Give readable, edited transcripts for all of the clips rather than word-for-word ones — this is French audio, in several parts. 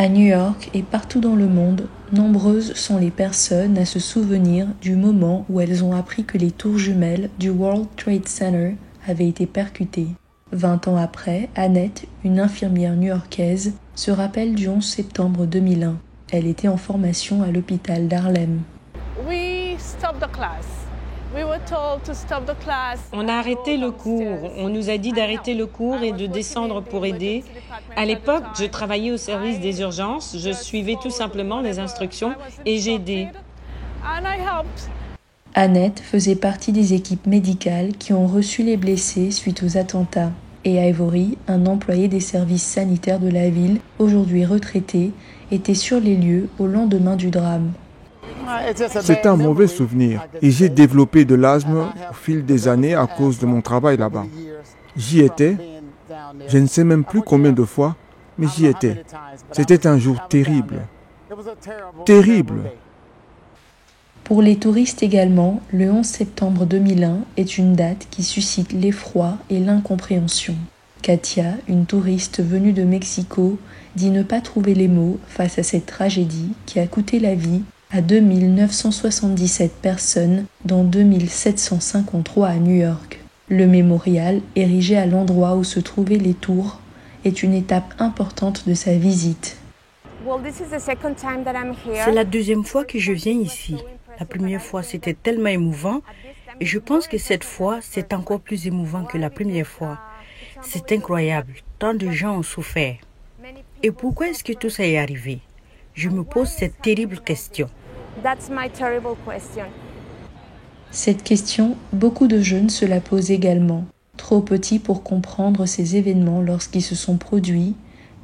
À New York et partout dans le monde, nombreuses sont les personnes à se souvenir du moment où elles ont appris que les tours jumelles du World Trade Center avaient été percutées. 20 ans après, Annette, une infirmière new-yorkaise, se rappelle du 11 septembre 2001. Elle était en formation à l'hôpital d'Harlem. On a arrêté le cours. On nous a dit d'arrêter le cours et de descendre pour aider. À l'époque, je travaillais au service des urgences. Je suivais tout simplement les instructions et j'aidais. Annette faisait partie des équipes médicales qui ont reçu les blessés suite aux attentats. Et Ivory, un employé des services sanitaires de la ville, aujourd'hui retraité, était sur les lieux au lendemain du drame. C'est un mauvais souvenir et j'ai développé de l'asthme au fil des années à cause de mon travail là-bas. J'y étais, je ne sais même plus combien de fois, mais j'y étais. C'était un jour terrible. Terrible. Pour les touristes également, le 11 septembre 2001 est une date qui suscite l'effroi et l'incompréhension. Katia, une touriste venue de Mexico, dit ne pas trouver les mots face à cette tragédie qui a coûté la vie à 2977 personnes, dont 2753 à New York. Le mémorial, érigé à l'endroit où se trouvaient les tours, est une étape importante de sa visite. C'est la deuxième fois que je viens ici. La première fois, c'était tellement émouvant et je pense que cette fois, c'est encore plus émouvant que la première fois. C'est incroyable. Tant de gens ont souffert. Et pourquoi est-ce que tout ça est arrivé? Je me pose cette terrible question. Cette question, beaucoup de jeunes se la posent également. Trop petits pour comprendre ces événements lorsqu'ils se sont produits,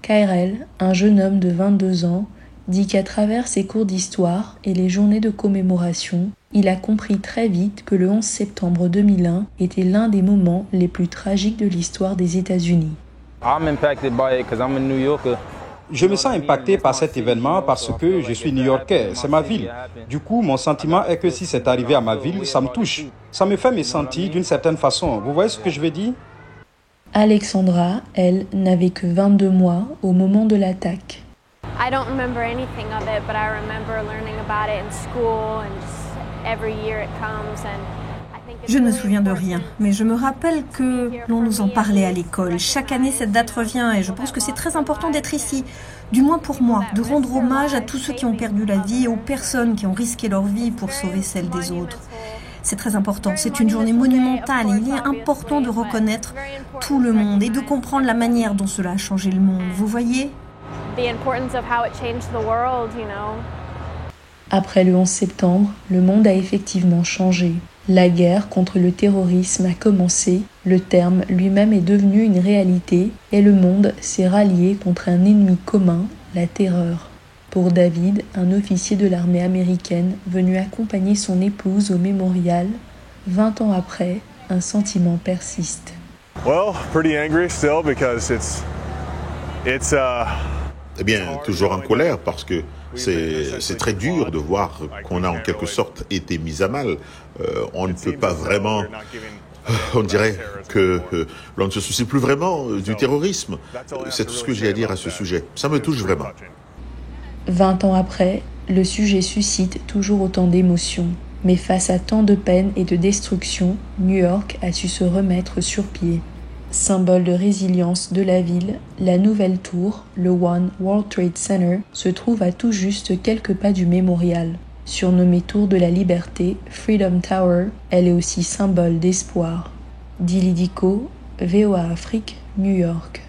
Kyrell, un jeune homme de 22 ans, dit qu'à travers ses cours d'histoire et les journées de commémoration, il a compris très vite que le 11 septembre 2001 était l'un des moments les plus tragiques de l'histoire des États-Unis. Je me sens impacté par cet événement parce que je suis new-yorkais, c'est ma ville. Du coup, mon sentiment est que si c'est arrivé à ma ville, ça me touche. Ça me fait me sentir d'une certaine façon. Vous voyez ce que je veux dire? Alexandra, elle, n'avait que 22 mois au moment de l'attaque. I don't remember anything of it, but I remember learning about it in school and just every year it comes and je ne me souviens de rien, mais je me rappelle que l'on nous en parlait à l'école. Chaque année, cette date revient et je pense que c'est très important d'être ici, du moins pour moi, de rendre hommage à tous ceux qui ont perdu la vie et aux personnes qui ont risqué leur vie pour sauver celle des autres. C'est très important, c'est une journée monumentale et il est important de reconnaître tout le monde et de comprendre la manière dont cela a changé le monde, vous voyez ? Après le 11 septembre, le monde a effectivement changé. La guerre contre le terrorisme a commencé, le terme lui-même est devenu une réalité et le monde s'est rallié contre un ennemi commun, la terreur. Pour David, un officier de l'armée américaine venu accompagner son épouse au mémorial, 20 ans après, un sentiment persiste. Eh bien, toujours en colère parce que c'est très dur de voir qu'on a en quelque sorte été mis à mal. On ne peut pas vraiment... On dirait que l'on ne se soucie plus vraiment du terrorisme. C'est tout ce que j'ai à dire à ce sujet. Ça me touche vraiment. 20 ans après, le sujet suscite toujours autant d'émotions. Mais face à tant de peine et de destruction, New York a su se remettre sur pied. Symbole de résilience de la ville, la nouvelle tour, le One World Trade Center, se trouve à tout juste quelques pas du mémorial. Surnommée Tour de la Liberté, Freedom Tower, elle est aussi symbole d'espoir. Dili Diko, VOA Afrique, New York.